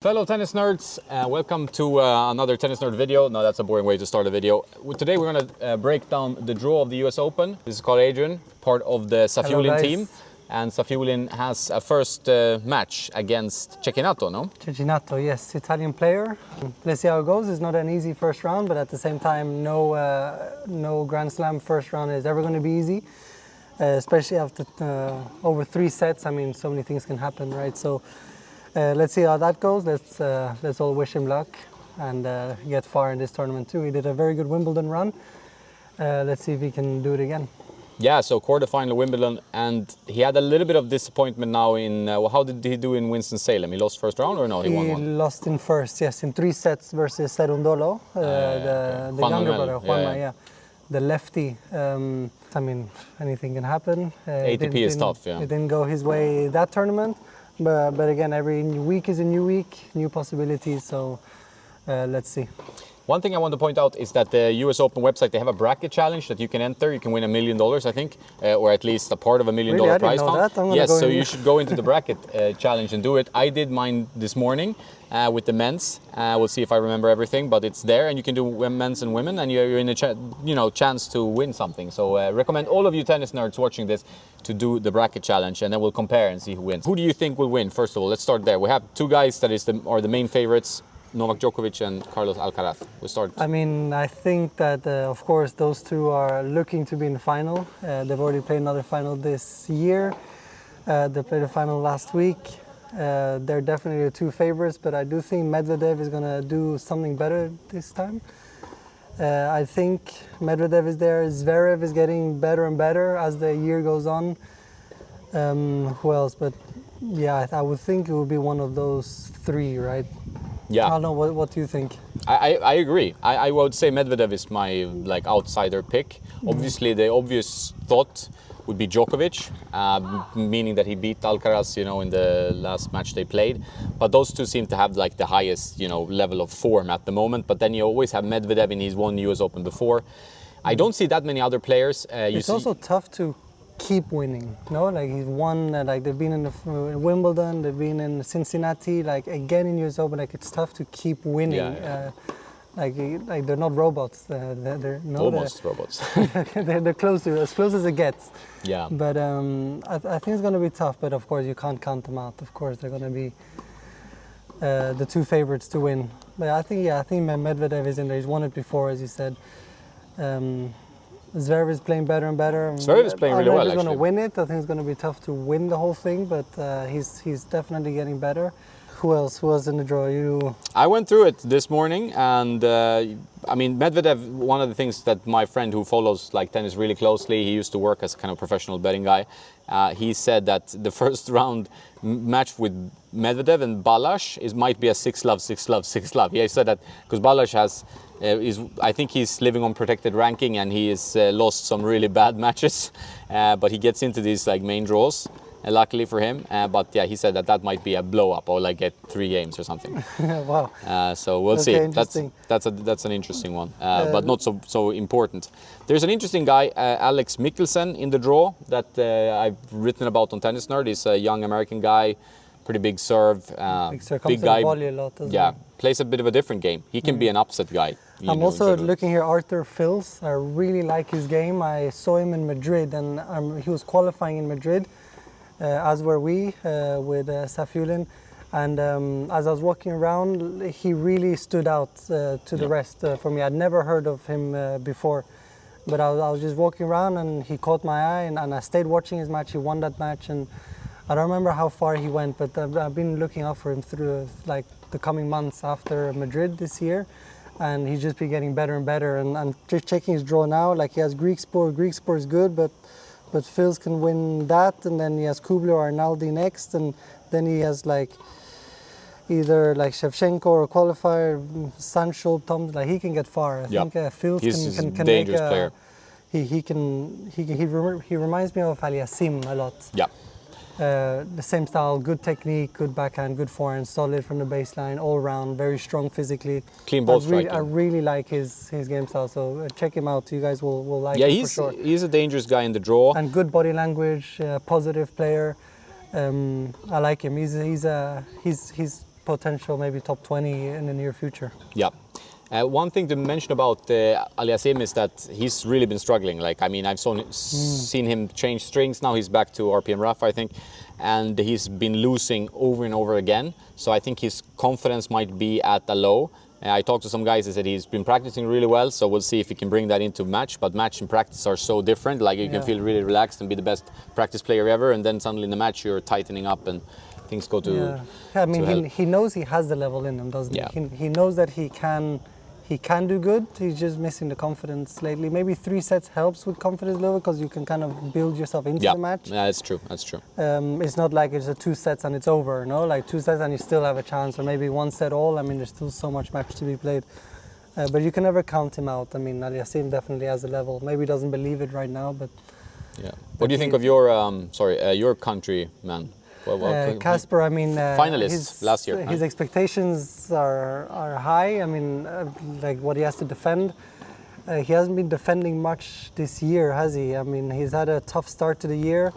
Fellow tennis nerds, welcome to another Tennis Nerd video. No, that's a boring way to start a video. Today we're going to break down the draw of the US Open. This is Karl Adrian, part of the Safiullin team. And Safiullin has a first match against Cecchinato, no? Cecchinato, yes, Italian player. Let's see how it goes. It's not an easy first round, but at the same time, no Grand Slam first round is ever going to be easy. Especially after over 3 sets. I mean, so many things can happen, right? So let's see how that goes. Let's all wish him luck and get far in this tournament too. He did a very good Wimbledon run. Let's see if he can do it again. Yeah, so quarterfinal Wimbledon, and he had a little bit of disappointment now in, how did he do in Winston-Salem? He lost first round or no? He won one? He lost in first, yes, in 3 sets versus Cerundolo, the younger brother, Juanma, yeah. The lefty. I mean, anything can happen. ATP is tough, yeah. It didn't go his way that tournament, but again, every week is a new week, new possibilities, so let's see. One thing I want to point out is that the US Open website, they have a bracket challenge that you can enter. You can win $1 million, I think, or at least a part of $1 million prize fund. Yes, so you should go into the bracket challenge and do it. I did mine this morning with the men's. We'll see if I remember everything, but it's there, and you can do men's and women, and you're in a chance to win something. So recommend all of you tennis nerds watching this to do the bracket challenge, and then we'll compare and see who wins. Who do you think will win? First of all, let's start there. We have 2 guys that are the main favorites. Novak Djokovic and Carlos Alcaraz. We'll start. I mean, I think that, of course, those 2 are looking to be in the final. They've already played another final this year. They played a final last week. They're definitely the 2 favorites, but I do think Medvedev is going to do something better this time. I think Medvedev is there. Zverev is getting better and better as the year goes on. Who else? But yeah, I would think it would be one of those 3, right? Yeah. I don't know, what do you think? I agree. I would say Medvedev is my outsider pick. Obviously, the obvious thought would be Djokovic, meaning that he beat Alcaraz, in the last match they played. But those 2 seem to have the highest, level of form at the moment. But then you always have Medvedev, and he's won US Open before. I don't see that many other players. It's also tough to keep winning, he's won, they've been in Wimbledon, they've been in Cincinnati, again in US Open, it's tough to keep winning. Yeah. They're not robots. They're almost robots. they're close to as close as it gets. Yeah. But I think it's going to be tough. But of course, you can't count them out. Of course, they're going to be the 2 favorites to win. But I think Medvedev is in there. He's won it before, as you said. Zverev is playing better and better. Zverev is playing really well, actually. He's going to win it. I think it's going to be tough to win the whole thing, but he's definitely getting better. Who else? Who was in the draw? I went through it this morning, and I mean, Medvedev, one of the things that my friend who follows tennis really closely, he used to work as a kind of professional betting guy, he said that the first round match with Medvedev and Balázs might be a 6-love, 6-love, 6-love. He said that because Balázs has, I think he's living on protected ranking, and he has lost some really bad matches, but he gets into these main draws. Luckily for him, but yeah, he said that might be a blow up or get 3 games or something. Wow. So we'll see. That's an interesting one, but not so important. There's an interesting guy, Alex Mikkelsen, in the draw that I've written about on Tennisnerd. He's a young American guy, pretty big serve, big guy. Volley a lot, yeah, plays a bit of a different game. He can be an upset guy. I'm also looking here, Arthur Fils. I really like his game. I saw him in Madrid, and he was qualifying in Madrid. As were we with Safiullin, and as I was walking around, he really stood out to the rest for me. I'd never heard of him before, but I was just walking around, and he caught my eye, and I stayed watching his match. He won that match, and I don't remember how far he went, but I've been looking out for him through the coming months after Madrid this year, and he's just been getting better and better. And I'm just checking his draw now. He has Greek Sport. Greek Sport is good, but Fils can win that, and then he has Kubler or Arnaldi next, and then he has either Shevchenko or a qualifier, Sancho, Tom. He can get far. I think Fils can dangerous make player. He reminds me of Aliassime a lot. Yeah. The same style, good technique, good backhand, good forehand, solid from the baseline, all round, very strong physically. Clean ball striking. I really like his game style, so check him out. You guys will like him for sure. Yeah, he's a dangerous guy in the draw. And good body language, positive player. I like him. He's potential maybe top 20 in the near future. Yeah. One thing to mention about Aliassime is that he's really been struggling. Like, I mean, I've seen him change strings. Now he's back to RPM rough, I think, and he's been losing over and over again. So I think his confidence might be at a low. I talked to some guys that said he's been practicing really well, so we'll see if he can bring that into match. But match and practice are so different. Like, you can feel really relaxed and be the best practice player ever, and then suddenly in the match you're tightening up and things go to. Yeah, I mean, he knows he has the level in him, doesn't he? He knows that he can do good. He's just missing the confidence lately. Maybe 3 sets helps with confidence level because you can kind of build yourself into the match. Yeah, that's true. That's true. It's not like it's a 2 sets and it's over, no? Like 2 sets and you still have a chance, or maybe 1 set all. I mean, there's still so much match to be played. But you can never count him out. I mean, Aliassime definitely has a level. Maybe he doesn't believe it right now, but. Yeah. What do you think of your your country, man? Casper, I mean, finalists last year. His expectations are high. I mean, like what he has to defend. He hasn't been defending much this year, has he? I mean, he's had a tough start to the year.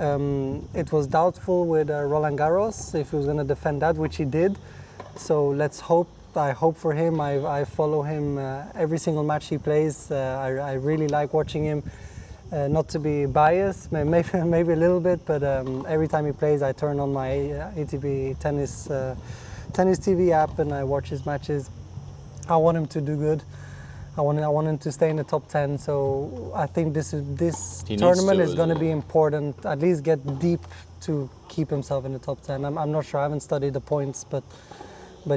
It was doubtful with Roland Garros if he was going to defend that, which he did. So let's hope. I hope for him. I follow him every single match he plays. I really like watching him. Not to be biased, maybe a little bit, but every time he plays, I turn on my ATP tennis TV app and I watch his matches. I want him to do good. I want him to stay in the top 10. So I think this tournament is going to be important. At least get deep to keep himself in the top 10. I'm not sure. I haven't studied the points, but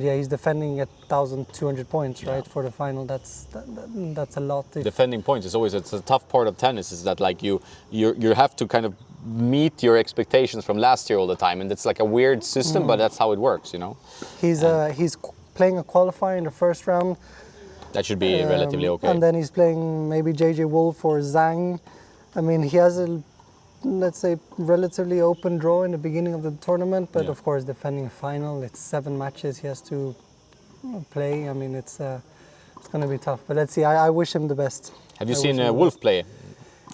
yeah, he's defending at 1,200 points, right, for the final. That's a lot. Defending points is always a tough part of tennis. Is that like you have to kind of meet your expectations from last year all the time, and it's like a weird system, but that's how it works, you know. He's playing a qualifier in the first round. That should be relatively okay. And then he's playing maybe JJ Wolf or Zhang. I mean, he has a, let's say, relatively open draw in the beginning of the tournament, but of course defending final, it's 7 matches he has to play. I mean, it's going to be tough, but let's see. I wish him the best. Have you seen Wolf play?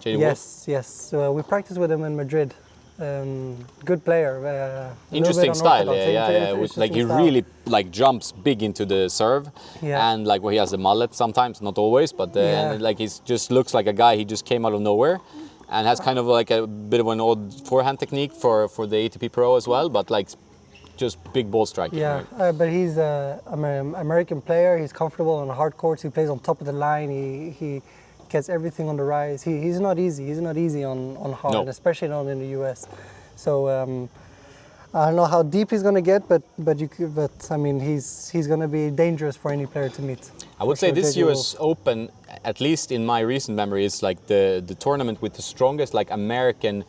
Yes. We practiced with him in Madrid. Good player. Interesting style, like he really like jumps big into the serve, and like he has a mullet sometimes, not always, but and, like he just looks like a guy. He just came out of nowhere. And has kind of like a bit of an odd forehand technique for the ATP Pro as well, but like just big ball striking. Yeah, right? But he's an American player. He's comfortable on hard courts. He plays on top of the line. He gets everything on the rise. He's not easy. He's not easy on hard, especially not in the US. So I don't know how deep he's going to get, but I mean he's going to be dangerous for any player to meet. I would say this US Open, at least in my recent memory, is like the tournament with the strongest like American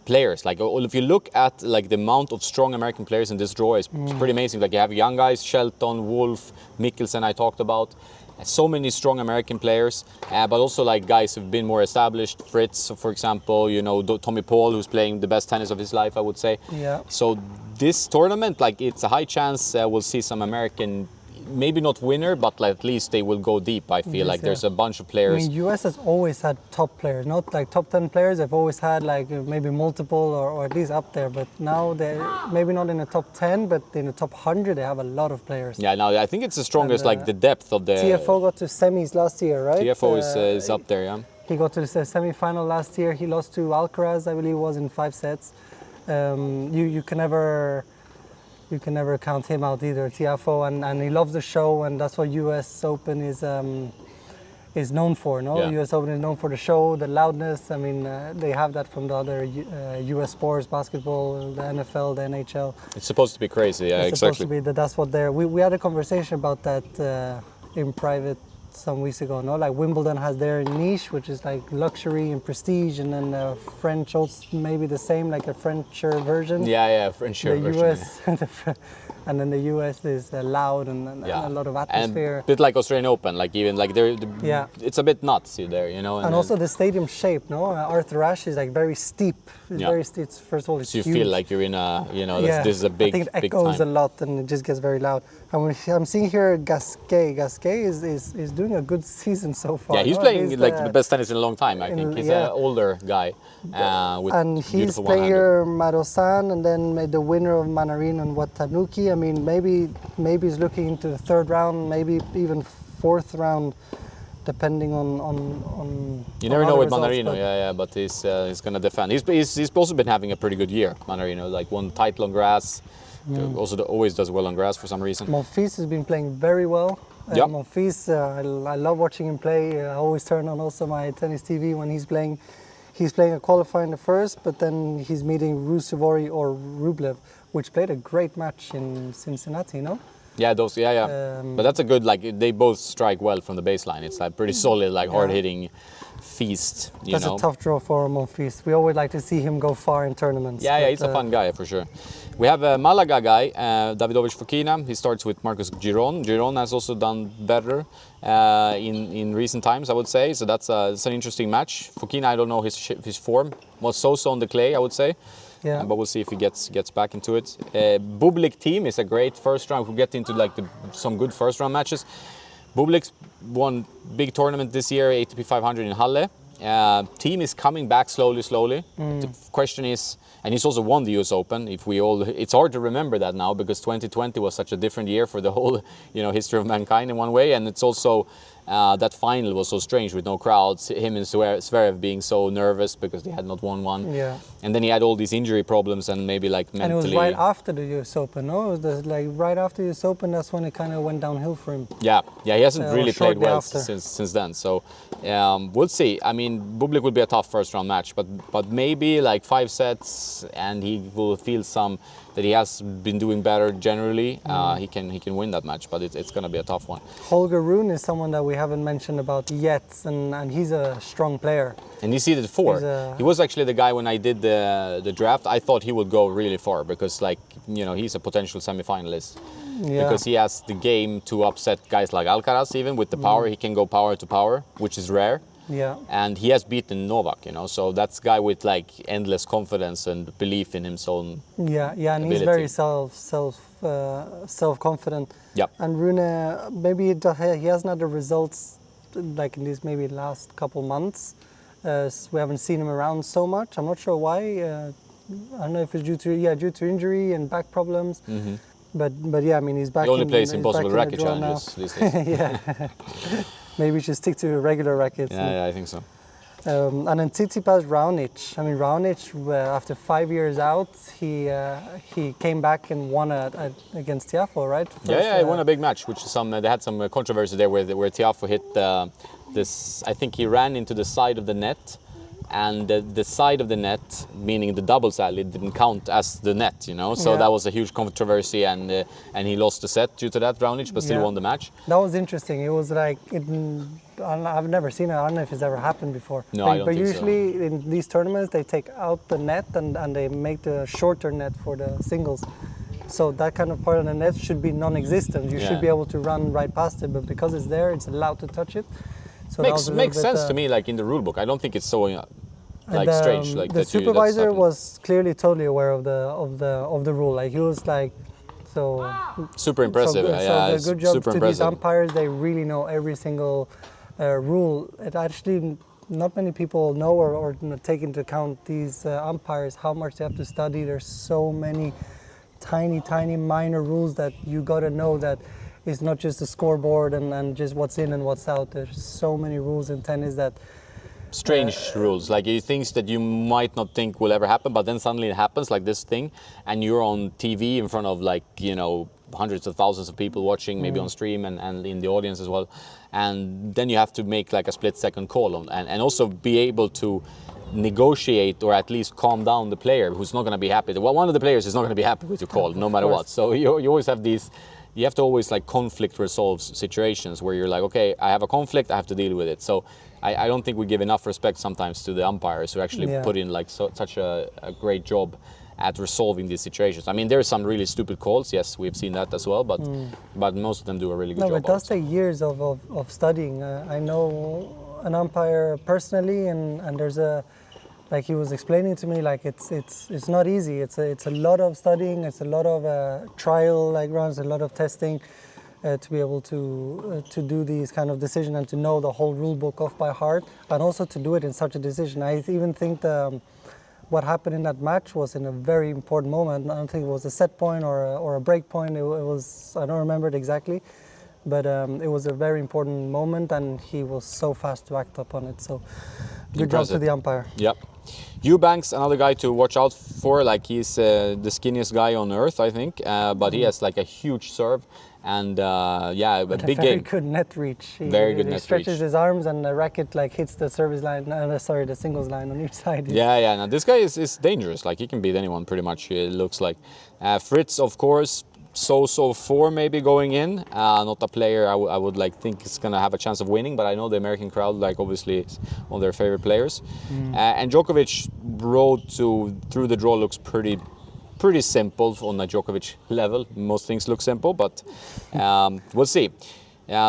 players. Like if you look at like the amount of strong American players in this draw, it's pretty amazing. Like you have young guys, Shelton, Wolf, Mickelson, I talked about. So many strong American players, but also like guys who've been more established. Fritz, for example, you know, Tommy Paul, who's playing the best tennis of his life, I would say. Yeah. So this tournament, like it's a high chance we'll see some American, maybe not winner, but like, at least they will go deep. I feel like there's a bunch of players. I mean, US has always had top players, not like top 10 players. They've always had like maybe multiple or at least up there. But now they're maybe not in the top 10, but in the top 100 they have a lot of players. Yeah, now I think it's the strongest, like the depth of the. TFO got to semis last year, right? TFO is up there, yeah. He got to the semi-final last year. He lost to Alcaraz, I believe it was, in 5 sets. You can never count him out either, TFO, and he loves the show, and that's what US Open is known for, no? Yeah. US Open is known for the show, the loudness. I mean, they have that from the other US sports, basketball, the NFL, the NHL. It's supposed to be crazy, yeah, it's exactly. Supposed to be that's what they're. We had a conversation about that in private some weeks ago, no? Like Wimbledon has their niche, which is like luxury and prestige, and then French also maybe the same, like a Frencher version. Yeah, Frencher version. US, and then the US is loud and a lot of atmosphere. And a bit like Australian Open, like even like it's a bit nuts there, you know. And also the stadium shape, no? Arthur Ashe is like very steep. It's very steep. First of all, it's so you huge. feel like you're in a, you know, this is a big, I think it big echoes time. a lot and it just gets very loud. And I'm seeing here Gasquet. Gasquet is doing doing a good season so far. Yeah, he's playing like the best tennis in a long time, I think. He's an older guy with and he's playing here Marosan, and then made the winner of Manarin and Watanuki. I mean, maybe he's looking into the third round, maybe even fourth round, depending on you never know with Manarino, but he's going to defend. He's also been having a pretty good year, Manarino, like won title on grass. Also always does well on grass for some reason. Monfils has been playing very well. Monfils, I love watching him play. I always turn on also my tennis TV when he's playing. He's playing a qualifier in the first, but then he's meeting Rusevori or Rublev, which played a great match in Cincinnati, no? Yeah, but that's a good, like, they both strike well from the baseline. It's like pretty solid, like hard-hitting feast, That's a tough draw for Monfils. We always like to see him go far in tournaments. Yeah, he's a fun guy for sure. We have a Malaga guy, Davidovich Fokina. He starts with Marcus Giron. Giron has also done better in recent times, I would say. So that's an interesting match. Fokina, I don't know his form. Was so-so on the clay, I would say. Yeah. But we'll see if he gets back into it. Bublik team is a great first round. We'll get into like some good first round matches. Bublik won big tournament this year, ATP 500 in Halle. Team is coming back slowly. The question is, and he's also won the US Open. It's hard to remember that now because 2020 was such a different year for the whole, history of mankind in one way, and it's also that final was so strange with no crowds. Him and Zverev being so nervous because they had not won one. Yeah. And then he had all these injury problems and maybe like mentally. And it was right after the US Open, no? It was like right after the US Open. That's when it kind of went downhill for him. Yeah. He hasn't really played well since then. So we'll see. I mean, Bublik will be a tough first round match, but maybe like 5 sets, and he will feel that he has been doing better generally. He can win that match, but it's going to be a tough one. Holger Rune is someone that we haven't mentioned about yet, and he's a strong player. And he's seeded 4. He was actually the guy when I did the draft. I thought he would go really far because, he's a potential semi-finalist. Yeah. Because he has the game to upset guys like Alcaraz. Even with the power, he can go power to power, which is rare. Yeah. And he has beaten Novak, so that's a guy with like endless confidence and belief in his own and ability. He's very self-confident. Yeah. And Rune, maybe he hasn't had the results like in these maybe last couple months. We haven't seen him around so much. I'm not sure why. I don't know if it's due to injury and back problems. Mm-hmm. But yeah, I mean he's back. He only plays Impossible Racket Challenges these days. Yeah. Maybe we should stick to regular rackets. Yeah, I think so. And then Tsitsipas, Raonic. I mean, Raonic, after 5 years out, he came back and won against Tiafoe, right? He won a big match, which they had some controversy there where Tiafoe hit this. I think he ran into the side of the net, and the side of the net, meaning the doubles alley, didn't count as the net, So that was a huge controversy, and he lost the set due to that, Raonic, but still won the match. That was interesting. It was like I've never seen it. I don't know if it's ever happened before. No, I don't think usually so. In these tournaments they take out the net and they make the shorter net for the singles. So that kind of part of the net should be non-existent. You should be able to run right past it, but because it's there, it's allowed to touch it. So makes sense to me, like in the rule book. I don't think it's so strange. Like the supervisor was clearly totally aware of the rule. Like he was like, so super impressive. So good job to these umpires. They really know every single rule. It actually not many people know or take into account these umpires, how much they have to study. There's so many tiny minor rules that you got to know that. It's not just the scoreboard and just what's in and what's out. There's so many rules in tennis that... Strange rules, like things that you might not think will ever happen, but then suddenly it happens, like this thing, and you're on TV in front of hundreds of thousands of people watching, maybe on stream and in the audience as well. And then you have to make like a split-second call on, and also be able to negotiate or at least calm down the player who's not going to be happy. One of the players is not going to be happy with your call, no matter what. So you always have these... You have to always like conflict resolve situations where you're like, okay, I have a conflict, I have to deal with it. So I don't think we give enough respect sometimes to the umpires who actually put in like such a great job at resolving these situations. I mean, there are some really stupid calls. Yes, we've seen that as well, but most of them do a really good job. No, it does take years of studying. I know an umpire personally, and there's like he was explaining to me, like it's not easy. It's a lot of studying. It's a lot of trial like runs, a lot of testing. to be able to do these kind of decisions and to know the whole rule book off by heart, and also to do it in such a decision. I even think what happened in that match was in a very important moment. I don't think it was a set point or a break point. It was, I don't remember it exactly, but it was a very important moment, and he was so fast to act upon it. So good job to the umpire. Yep. Eubanks, another guy to watch out for. Like, he's the skinniest guy on earth, I think, but he has like a huge serve. And yeah, a big very game. Good net reach. Very good net reach. He stretches his arms, and the racket like hits the service line. The singles line on each side. Yeah. Now this guy is dangerous. Like, he can beat anyone pretty much. It looks like. Fritz, of course, so form maybe going in. Not a player I would like think is gonna have a chance of winning, but I know the American crowd like obviously is one of their favorite players. And Djokovic road through the draw looks pretty simple on the Djokovic level. Most things look simple, but we'll see.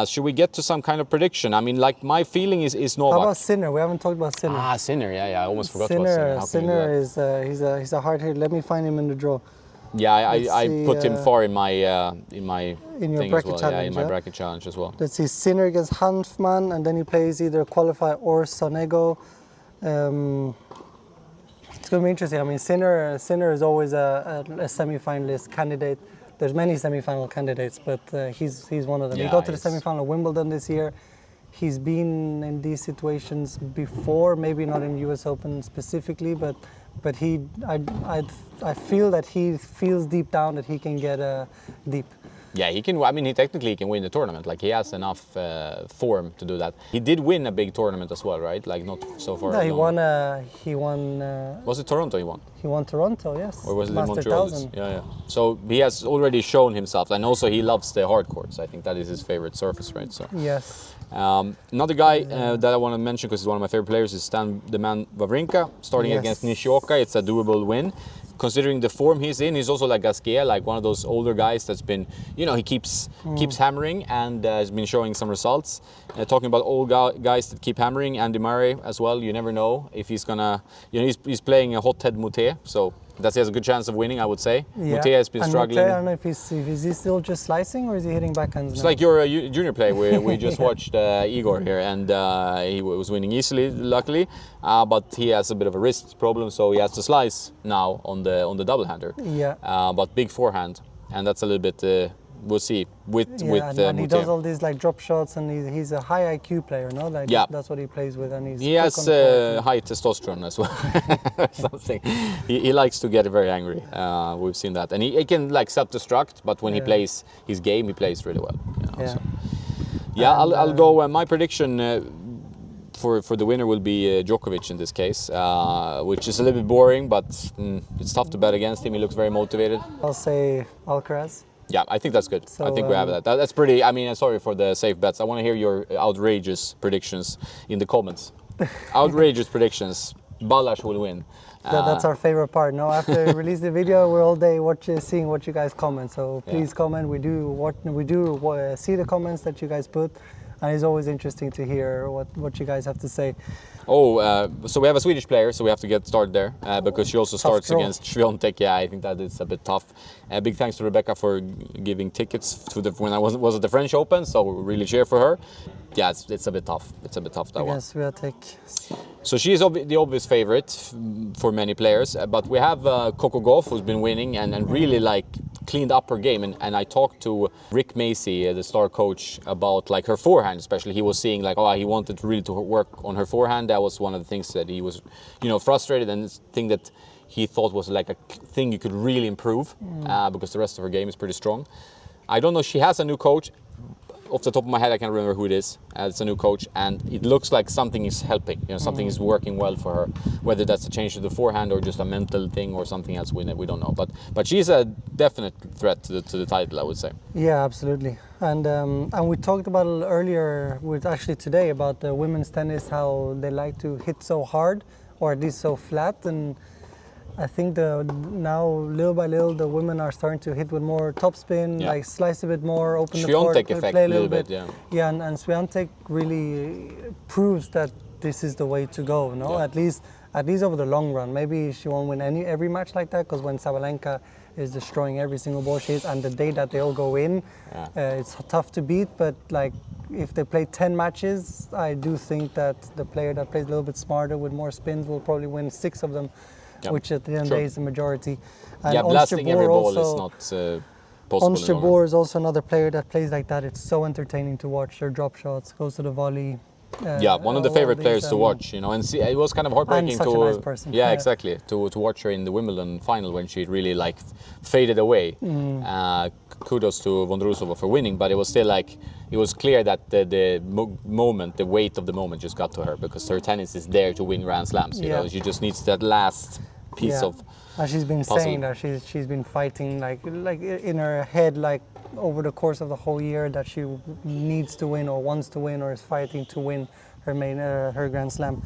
Should we get to some kind of prediction? I mean, like, my feeling is Novak. How about Sinner? We haven't talked about Sinner. Sinner. Yeah. I almost forgot about Sinner. Sinner is he's a hard hitter. Let me find him in the draw. Yeah, I put him far in my in your thing bracket as well. challenge. Yeah, in my bracket challenge as well. Let's see, Sinner against Hanfman, and then he plays either Qualify or Sonego. It's going to be interesting. I mean, Sinner is always a semi-finalist candidate. There's many semi-final candidates, but he's one of them. Yeah, he got to the semi-final of Wimbledon this year. He's been in these situations before, maybe not in US Open specifically, but I feel that he feels deep down that he can get deep. Yeah, he can. I mean, he technically can win the tournament. Like, he has enough form to do that. He did win a big tournament as well, right? Like, not so far. No, he won. Was it Toronto he won? He won Toronto, yes. Or was it Master Montreal? 1000. Yeah. So he has already shown himself, and also he loves the hard courts. I think that is his favorite surface, right? So. Yes. Another guy that I want to mention because he's one of my favorite players is Stan the Man Wawrinka, starting against Nishioka. It's a doable win. Considering the form he's in, he's also like Gasquet, like one of those older guys that's been, he keeps hammering and has been showing some results. Talking about old guys that keep hammering, Andy Murray as well. You never know if he's gonna, he's playing a hothead Moutet, so that he has a good chance of winning, I would say. Yeah. Moutet has been struggling. Moutet, I don't know if is he still just slicing or is he hitting backhands? It's like your junior play. We just watched Igor here, and he was winning easily, luckily, but he has a bit of a wrist problem, so he has to slice now on the double hander. Yeah. But big forehand, and that's a little bit. We'll see with and he does all these like drop shots, and he's a high IQ player, no? Like that's what he plays with, and he has high testosterone as well. Something. He likes to get very angry. We've seen that, and he can like self-destruct, but when he plays his game, he plays really well. So. I'll go. My prediction for the winner will be Djokovic in this case, which is a little bit boring, but it's tough to bet against him. He looks very motivated. I'll say Alcaraz. Yeah, I think that's good. So, I think we have that. That's pretty. I mean, sorry for the safe bets. I want to hear your outrageous predictions in the comments. Outrageous predictions. Balázs will win. That's our favorite part. No, after we release the video, we're all day seeing what you guys comment. So please comment. We do see the comments that you guys put, and it's always interesting to hear what you guys have to say. So we have a Swedish player, so we have to get started there because she also starts against Swiatek. Yeah, I think that is a bit tough. Big thanks to Rebecca for giving tickets to when I was at the French Open, so we really cheer for her. Yeah, it's a bit tough. It's a bit tough, that one. Swiatek. So she is the obvious favorite for many players, but we have Coco Gauff, who's been winning and really like cleaned up her game. And I talked to Rick Macy, the star coach, about like her forehand, especially. He was seeing like, he wanted really to work on her forehand. That was one of the things that he was, frustrated, and this thing that he thought was like a thing you could really improve because the rest of her game is pretty strong. I don't know. She has a new coach. Off the top of my head, I can't remember who it is. It's a new coach, and it looks like something is helping. Something is working well for her. Whether that's a change to the forehand or just a mental thing or something else, we don't know. But she's a definite threat to the title, I would say. Yeah, absolutely. And we talked about it earlier, today, about the women's tennis, how they like to hit so hard, or at least so flat. And I think now, little by little, the women are starting to hit with more topspin, like slice a bit more, open the court, play a little bit. Yeah, and Swiatek really proves that this is the way to go. No, at least over the long run. Maybe she won't win every match like that, because when Sabalenka is destroying every single ball she hits, and the day that they all go in, it's tough to beat. But like, if they play 10 matches, I do think that the player that plays a little bit smarter with more spins will probably win 6 of them, which at the end of the day is the majority. And blasting every ball is not possible. Ons Jabeur is also another player that plays like that. It's so entertaining to watch. Their drop shots, goes to the volley. One of the favorite players to watch, you know, and see, it was kind of heartbreaking and such a nice person. Exactly, to watch her in the Wimbledon final when she really like faded away. Kudos to Vondrousova for winning, but it was still like, it was clear that the moment, the weight of the moment just got to her, because her tennis is there to win Grand Slams. You know, she just needs that last piece of. And she's been puzzle. saying that she's been fighting like in her head, like over the course of the whole year, that she needs to win or wants to win or is fighting to win her Grand Slam.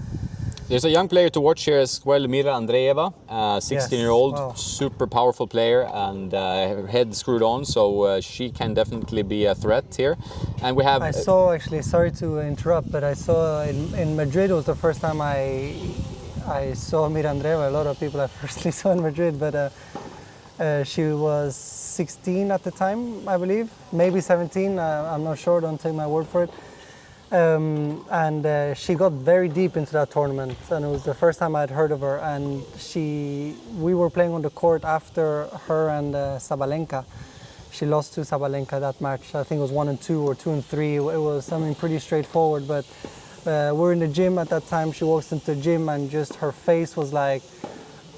There's a young player to watch here as well, Mira Andreeva, 16-year-old, super powerful player, and her head screwed on, so she can definitely be a threat here. And we have. I saw, actually, sorry to interrupt, but I saw in Madrid, it was the first time I saw Mira Andreeva. A lot of people I firstly saw in Madrid, but she was 16 at the time, I believe, maybe 17. I'm not sure. Don't take my word for it. And she got very deep into that tournament, and it was the first time I'd heard of her. And we were playing on the court after her and Sabalenka. She lost to Sabalenka that match. I think it was 1-2 or 2-3. It was something pretty straightforward, but. We're in the gym at that time. She walks into the gym and just her face was like,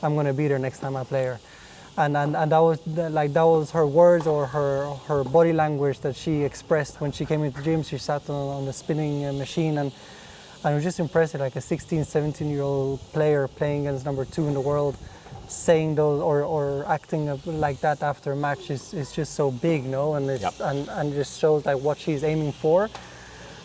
I'm gonna beat her next time I play her. And that was her words or her body language that she expressed when she came into the gym. She sat on the spinning machine, and it was just impressive, like a 16, 17-year-old player playing against number 2 in the world, saying those or acting like that after a match is just so big, no? And and just shows like what she's aiming for.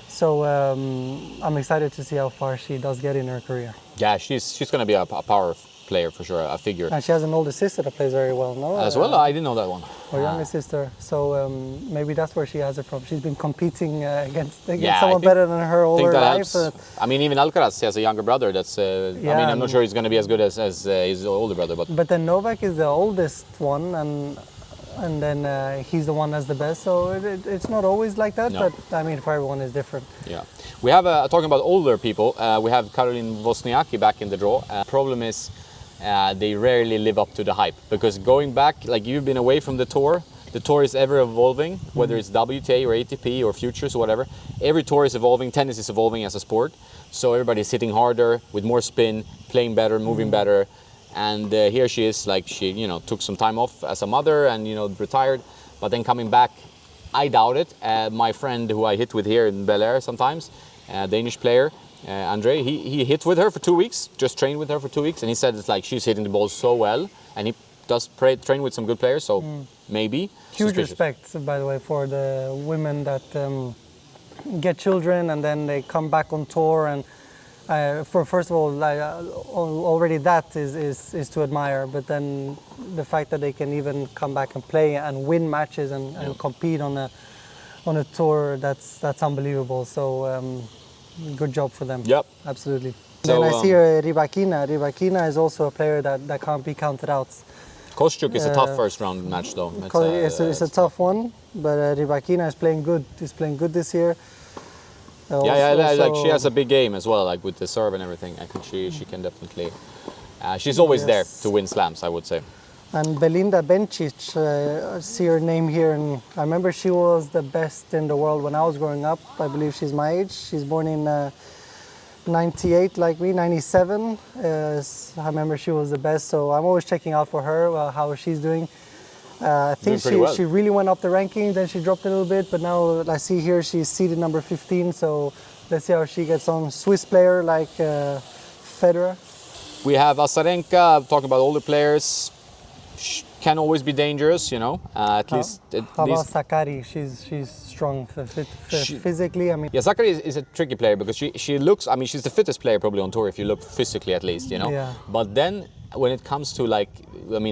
So I'm excited to see how far she does get in her career. Yeah, she's going to be a power player for sure, a figure. And she has an older sister that plays very well, no? As well? I didn't know that one. Her younger sister. So maybe that's where she has it from. She's been competing against someone better than her all her life. I mean, even Alcaraz has a younger brother that's... I mean, I'm not sure he's going to be as good as his older brother, but... But then Novak is the oldest one, and then he's the one that's the best, so it's not always like that, but I mean, for everyone it's different. Yeah. We have, talking about older people, we have Caroline Wozniacki back in the draw. Problem is, they rarely live up to the hype, because going back, like you've been away from the tour is ever evolving, whether it's WTA or ATP or Futures or whatever. Every tour is evolving, tennis is evolving as a sport, so everybody's hitting harder, with more spin, playing better, moving better. And here she is, like she, took some time off as a mother and, retired, but then coming back, I doubt it. My friend who I hit with here in Bel Air sometimes, Danish player, Adri, he hit with her for 2 weeks, just trained with her for 2 weeks, and he said it's like she's hitting the ball so well, and he does train with some good players, so maybe. Huge respect, by the way, for the women that get children and then they come back on tour, and first of all, already that is to admire, but then the fact that they can even come back and play and win matches and compete on a tour, that's unbelievable. So good job for them. Yep, absolutely. So, then I see Rybakina. Rybakina is also a player that can't be counted out. Kostyuk is a tough first round match though. It's a tough one, but Rybakina is playing good. He's playing good this year. Like she has a big game as well, like with the serve and everything. I think she can definitely. She's always there to win slams, I would say. And Belinda Bencic, I see her name here, and I remember she was the best in the world when I was growing up. I believe she's my age. She's born in 98, like me, 97. I remember she was the best, so I'm always checking out for her, how she's doing. I think she really went up the ranking, then she dropped a little bit, but now I see here she's seeded number 15, so let's see how she gets on. Swiss player like Federer. We have Azarenka, talking about older players, can always be dangerous, at least. How about Sakkari? She's strong physically, I mean. Yeah, Sakkari is a tricky player because she looks, I mean, she's the fittest player probably on tour if you look physically at least, Yeah. But then when it comes to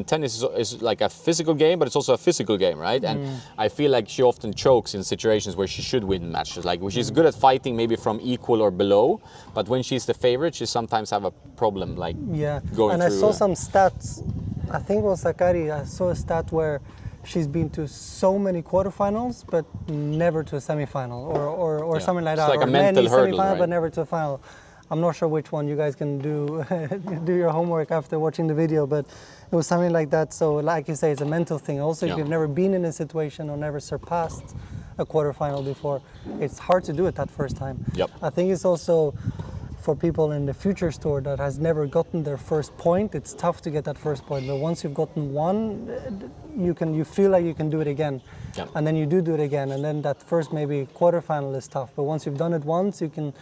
tennis is like a physical game, but it's also a physical game, right? And I feel like she often chokes in situations where she should win matches. Like she's good at fighting maybe from equal or below, but when she's the favorite, she sometimes have a problem going through. And I saw some stats I think it was Sakari. I saw a stat where she's been to so many quarterfinals, but never to a semifinal, or something like that. It's like or a mental many hurdle, semifinals, right? but never to a final. I'm not sure which one. You guys can do do your homework after watching the video, but it was something like that. So, like you say, it's a mental thing. Also, if you've never been in a situation or never surpassed a quarterfinal before, it's hard to do it that first time. Yep. I think it's also for people in the Futures Tour that has never gotten their first point, it's tough to get that first point. But once you've gotten one, you feel like you can do it again. Yep. And then you do it again, and then that first maybe quarterfinal is tough. But once you've done it once, you can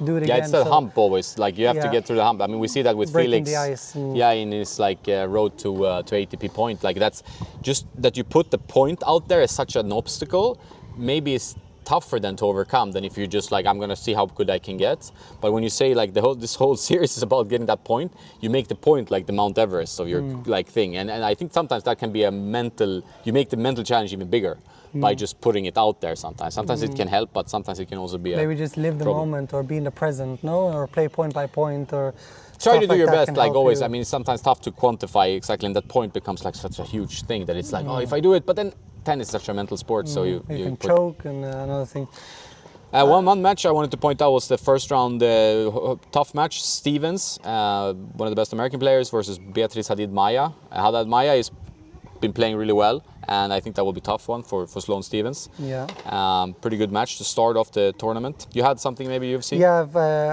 do it again. Yeah, it's that hump always. Like you have to get through the hump. I mean, we see that with breaking Felix. the ice. Yeah, in his like road to ATP point. Like that's just that you put the point out there as such an obstacle. Maybe it's tougher than to overcome than if you're just like, I'm gonna see how good I can get. But when you say like this whole series is about getting that point, you make the point like the Mount Everest of your like thing. And I think sometimes that can be you make the mental challenge even bigger by just putting it out there sometimes. Sometimes it can help, but sometimes it can also be maybe just live the moment or be in the present, or play point by point, or try to do like your that best, can like help always. you. I mean, it's sometimes tough to quantify exactly, and that point becomes like such a huge thing that it's like, oh, if I do it, but then tennis is such a mental sport, so you can choke and another thing. One match I wanted to point out was the first round tough match. Stevens, one of the best American players, versus Beatriz Hadid Maya. Hadid Maya has been playing really well, and I think that will be a tough one for Sloane Stevens. Yeah. Pretty good match to start off the tournament. You had something maybe you've seen? Yeah,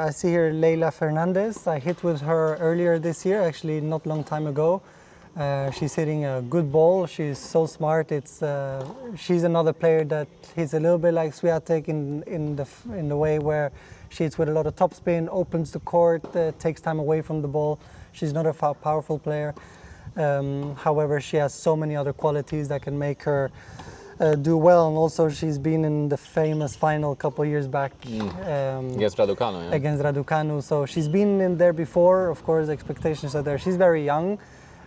I see here Leila Fernandez. I hit with her earlier this year, actually not long time ago. She's hitting a good ball. She's so smart. She's another player that hits a little bit like Swiatek in the way where she hits with a lot of topspin, opens the court, takes time away from the ball. She's not a powerful player. However, she has so many other qualities that can make her do well, and also she's been in the famous final a couple of years back Against Raducanu. Yeah. Against Raducanu. So she's been in there before. Of course, expectations are there. She's very young.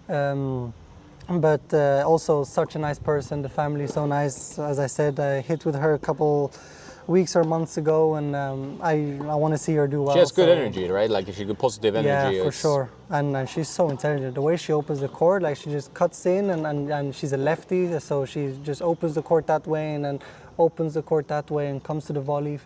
But also such a nice person. The family is so nice. As I said, I hit with her a couple weeks or months ago, and I want to see her do well. She has good energy, right? Like she's good positive energy. Yeah, for sure. And she's so intelligent. The way she opens the court, like she just cuts in, and she's a lefty, so she just opens the court that way and then opens the court that way and comes to the volley.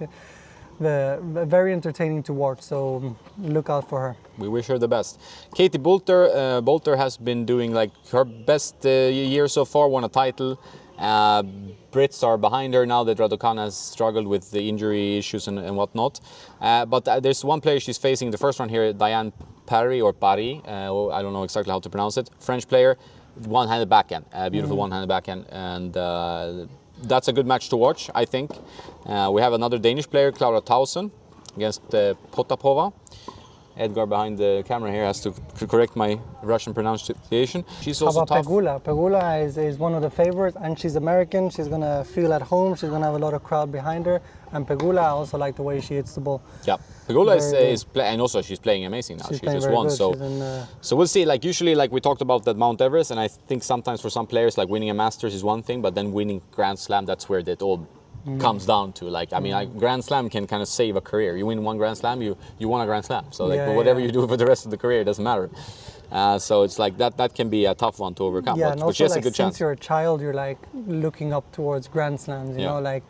Very entertaining to watch, so look out for her. We wish her the best. Katie Boulter. Boulter has been doing like her best year so far, won a title. Brits are behind her now that Raducanu has struggled with the injury issues and whatnot. But there's one player she's facing the first round here, Diane Parry or Paris. I don't know exactly how to pronounce it. French player, one-handed backhand, beautiful one-handed backhand, and that's a good match to watch, I think. We have another Danish player, Clara Tausen, against Potapova. Edgar behind the camera here has to correct my Russian pronunciation. She's also tough. Pegula? Pegula is one of the favorites, and she's American. She's going to feel at home. She's going to have a lot of crowd behind her. And Pegula, I also like the way she hits the ball. Yeah, Pegula is playing, and also she's playing amazing now. She just won, so we'll see. Like usually, like we talked about that Mount Everest, and I think sometimes for some players, like winning a Masters is one thing, but then winning Grand Slam, that's where that all comes down to. Like, I mean, Grand Slam can kind of save a career. You win one Grand Slam, you won a Grand Slam. So like, whatever you do for the rest of the career, it doesn't matter. So it's like that can be a tough one to overcome. Yeah, but, and also she has like, a good since chance. you're a child, you're like looking up towards Grand Slams. You know, like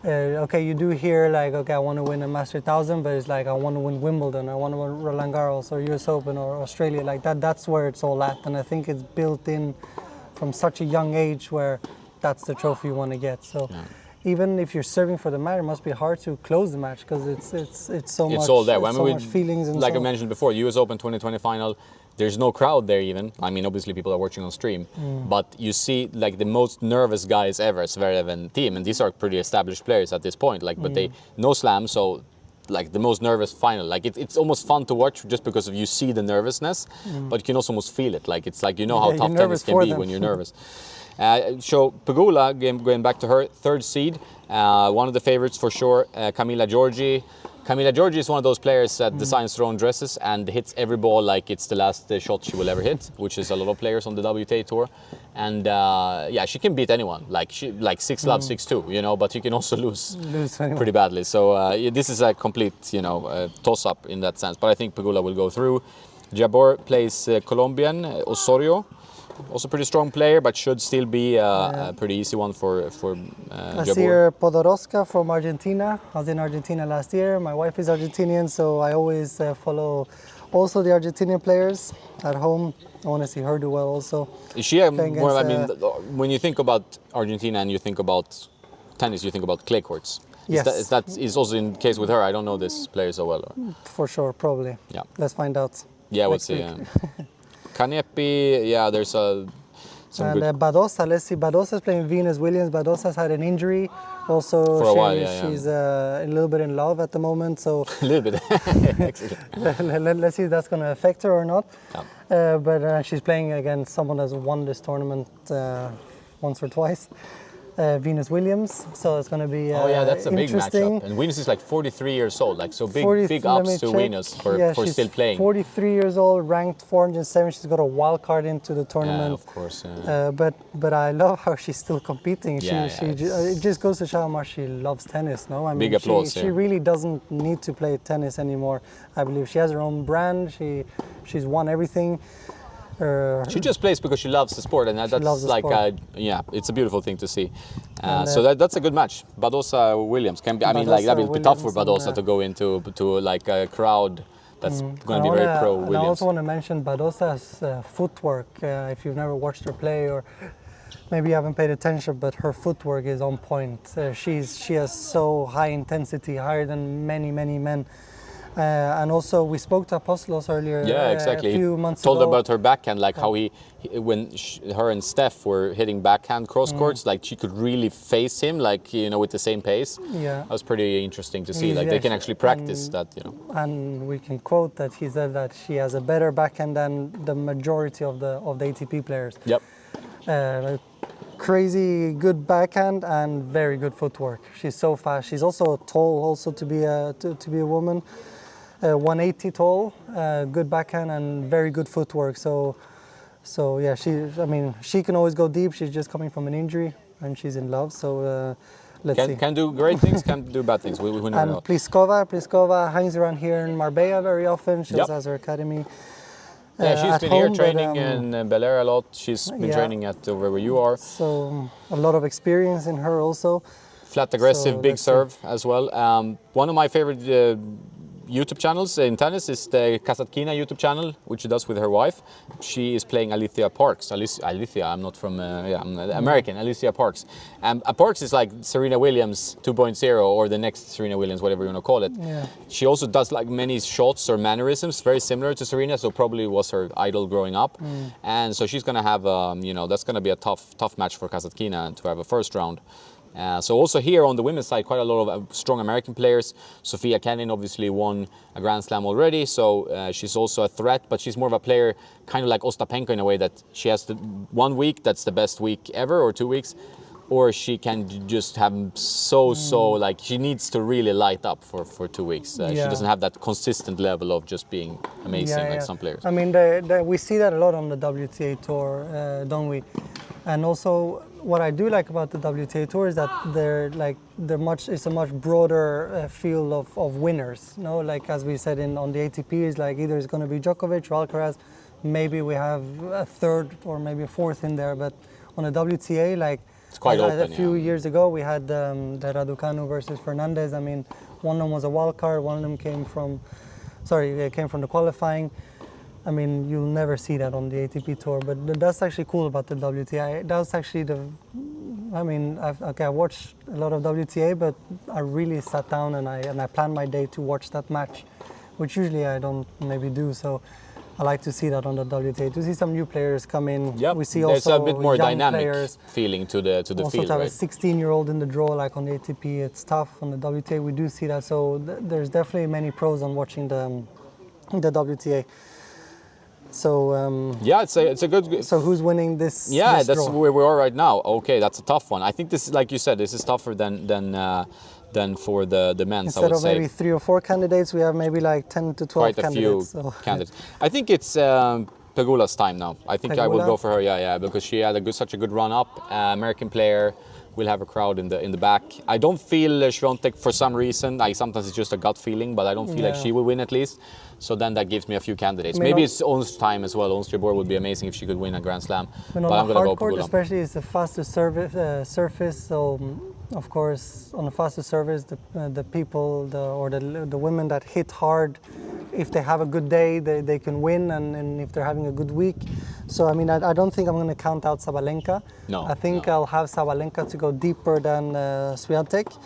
okay, you do hear like, okay, I want to win a Master 1000, but it's like I want to win Wimbledon, I want to win Roland Garros or US Open or Australia. Like that's where it's all at, and I think it's built in from such a young age where that's the trophy you want to get. So. Yeah. Even if you're serving for the match, it must be hard to close the match because it's so much. It's all there. I mean, so much feelings and like I mentioned before, US Open 2020 final. There's no crowd there even. I mean, obviously people are watching on stream, but you see like the most nervous guys ever, Zverev and Thiem, and these are pretty established players at this point. Like, but they no slam, so like the most nervous final. Like it's almost fun to watch just because of you see the nervousness, but you can also almost feel it. Like it's like how tough tennis can be when you're nervous. So Pegula, going back to her, third seed, one of the favorites for sure, Camila Giorgi. Camila Giorgi is one of those players that designs her own dresses and hits every ball like it's the last shot she will ever hit, which is a lot of players on the WTA tour. And yeah, she can beat anyone, like 6 love, 6-2, you know, but you can also lose pretty badly. So this is a complete, toss-up in that sense. But I think Pegula will go through. Jabeur plays Colombian, Osorio. also pretty strong player, but should still be a pretty easy one for I see here Podoroska from Argentina. I was in Argentina last year. My wife is Argentinian, so I always follow also the Argentinian players at home. I want to see her do well also. Is she more, I mean, when you think about Argentina and you think about tennis, you think about clay courts. Yes. That is also in case with her? I don't know this player so well. Or? For sure, probably. Yeah. Let's find out. Yeah, we'll see. Kanepi, yeah, there's some and good... Badosa, let's see. Badosa's playing Venus Williams. Badosa's had an injury. Also, for a while, she's a little bit in love at the moment. So a little bit. Let's see if that's going to affect her or not. Yeah. But she's playing against someone that's won this tournament once or twice. Venus Williams, so it's going to be that's a big interesting. matchup. And Venus is like 43 years old, like so big ups to Venus for still playing. 43 years old, ranked 407. She's got a wild card into the tournament. Yeah, of course. Yeah. But I love how she's still competing. It just goes to show how much she loves tennis. No, I mean, big applause. She really doesn't need to play tennis anymore. I believe she has her own brand. She's won everything. She just plays because she loves the sport, and that's like it's a beautiful thing to see. So that's a good match. Badosa Williams can be. I mean, like that'd be tough for Badosa to go into like a crowd that's going to be very pro Williams. I also want to mention Badosa's footwork. If you've never watched her play, or maybe you haven't paid attention, but her footwork is on point. She has so high intensity, higher than many men. And also, we spoke to Apostolos earlier. Yeah, exactly. A few months ago. Told about her backhand, like how when her and Steph were hitting backhand cross courts, like she could really face him, like with the same pace. Yeah, that was pretty interesting to see. Like they can actually practice that, And we can quote that he said that she has a better backhand than the majority of the ATP players. Yep. Crazy good backhand and very good footwork. She's so fast. She's also tall, also to be a woman. 180 tall, good backhand and very good footwork. So yeah, she can always go deep. She's just coming from an injury and she's in love. So let's see. Can do great things, can do bad things. We never know. Pliskova hangs around here in Marbella very often. She also has her academy. Yeah, she's been here training in Bel Air a lot. She's been training at where you are. So a lot of experience in her also. Flat aggressive, big serve as well. One of my favorite YouTube channels in tennis is the Kasatkina YouTube channel, which she does with her wife. She is playing Alicia Parks. Alicia, I'm not from, I'm American, Alicia Parks. And Parks is like Serena Williams 2.0 or the next Serena Williams, whatever you want to call it. Yeah. She also does like many shots or mannerisms, very similar to Serena, so probably was her idol growing up. And so she's going to have, that's going to be a tough match for Kasatkina to have a first round. So also here on the women's side, quite a lot of strong American players. Sofia Kenin obviously won a Grand Slam already, so she's also a threat, but she's more of a player kind of like Ostapenko in a way that she has 1 week that's the best week ever, or 2 weeks, or she can just have like she needs to really light up for 2 weeks. She doesn't have that consistent level of just being amazing like some players. I mean, we see that a lot on the WTA tour, don't we? And also, what I do like about the WTA tour is that it's a much broader field of winners. Like as we said on the ATP, is like either it's going to be Djokovic or Alcaraz. Maybe we have a third or maybe a fourth in there, but on the WTA, like it's quite open. A few years ago, we had the Raducanu versus Fernandez. I mean, one of them was a wild card, one of them came from the qualifying. I mean, you'll never see that on the ATP tour, but that's actually cool about the WTA. That's actually I watched a lot of WTA, but I really sat down and I planned my day to watch that match, which usually I don't maybe do. So I like to see that on the WTA, to see some new players come in. Yep. We see there's also a bit more young dynamic players. Feeling to the also field, to have right? a 16-year-old in the draw, like on the ATP, it's tough. On the WTA, we do see that. So there's definitely many pros on watching the WTA. So it's a good. So who's winning this? Yeah, this that's draw? where we are right now. Okay, that's a tough one. I think this, like you said, this is tougher than for the men's. Instead of maybe 3 or 4 candidates, we have maybe like 10 to 12 quite candidates. A few candidates. I think it's Pegula's time now. I think I will go for her. Yeah, because she had such a good run up. American player, we'll have a crowd in the back. I don't feel Świątek for some reason. Sometimes it's just a gut feeling, but I don't feel like she will win at least. So then that gives me a few candidates. Maybe it's Ons time as well. Ons Jabeur would be amazing if she could win a Grand Slam. But on the hard court, especially, it's a faster surface. So of course, on a faster surface, the people or the women that hit hard, if they have a good day, they can win, and if they're having a good week. So I mean, I don't think I'm going to count out Sabalenka. No. I think I'll have Sabalenka to go deeper than Świątek.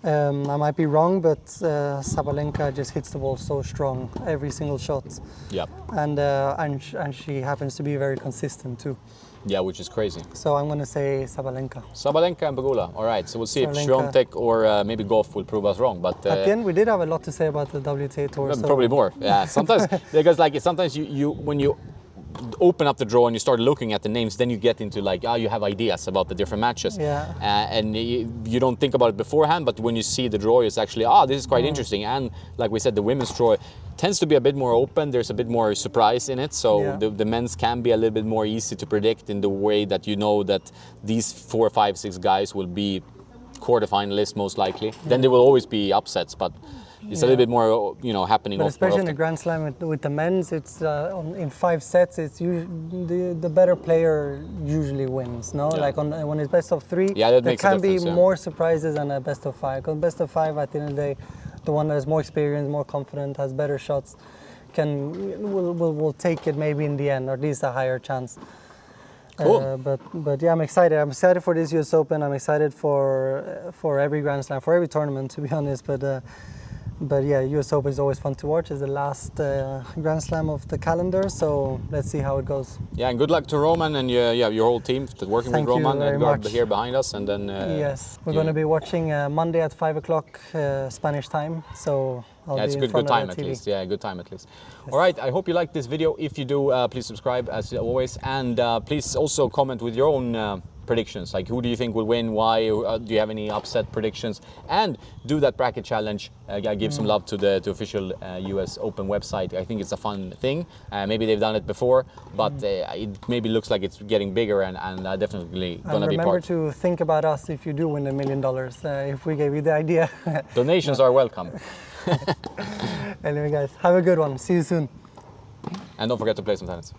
I might be wrong, but Sabalenka just hits the ball so strong every single shot. Yep. And she happens to be very consistent too. Yeah, which is crazy. So I'm going to say Sabalenka. Sabalenka and Pegula. All right, so we'll see if Świątek or maybe Goff will prove us wrong. But at the end, we did have a lot to say about the WTA Tour. Probably more. Yeah, sometimes because sometimes you when you open up the draw and you start looking at the names, then you get into you have ideas about the different matches. Yeah. And you don't think about it beforehand, but when you see the draw, it's actually, this is quite interesting. And like we said, the women's draw tends to be a bit more open. There's a bit more surprise in it. So the men's can be a little bit more easy to predict in the way that you know that these 4, 5, 6 guys will be quarterfinalists most likely. Then there will always be upsets, but it's a little bit more, happening. But especially in the Grand Slam with the men's, it's in 5 sets. It's usually the better player usually wins. No, when it's best of 3, there can be more surprises than a best of 5. Because best of 5, at the end of the day, the one that has more experience, more confident, has better shots, will take it maybe in the end, or at least a higher chance. Cool. But yeah, I'm excited. I'm excited for this US Open. I'm excited for every Grand Slam, for every tournament, to be honest. But yeah, US Open is always fun to watch. It's the last Grand Slam of the calendar, so let's see how it goes. Yeah, and good luck to Roman and your whole team working with Roman and here behind us. And then yes, we're going to be watching Monday at 5 o'clock Spanish time. So I'll be it's in good time at TV. least. Yeah, good time at least. Yes. All right, I hope you liked this video. If you do, please subscribe as always, and please also comment with your own predictions, like who do you think will win, why, do you have any upset predictions, and do that bracket challenge. Give some love to the official US Open website. I think it's a fun thing. Maybe they've done it before, but it maybe looks like it's getting bigger, and definitely gonna be part. Remember to think about us if you do win $1 million, if we gave you the idea. Donations are welcome. Anyway guys, have a good one. See you soon. And don't forget to play some tennis.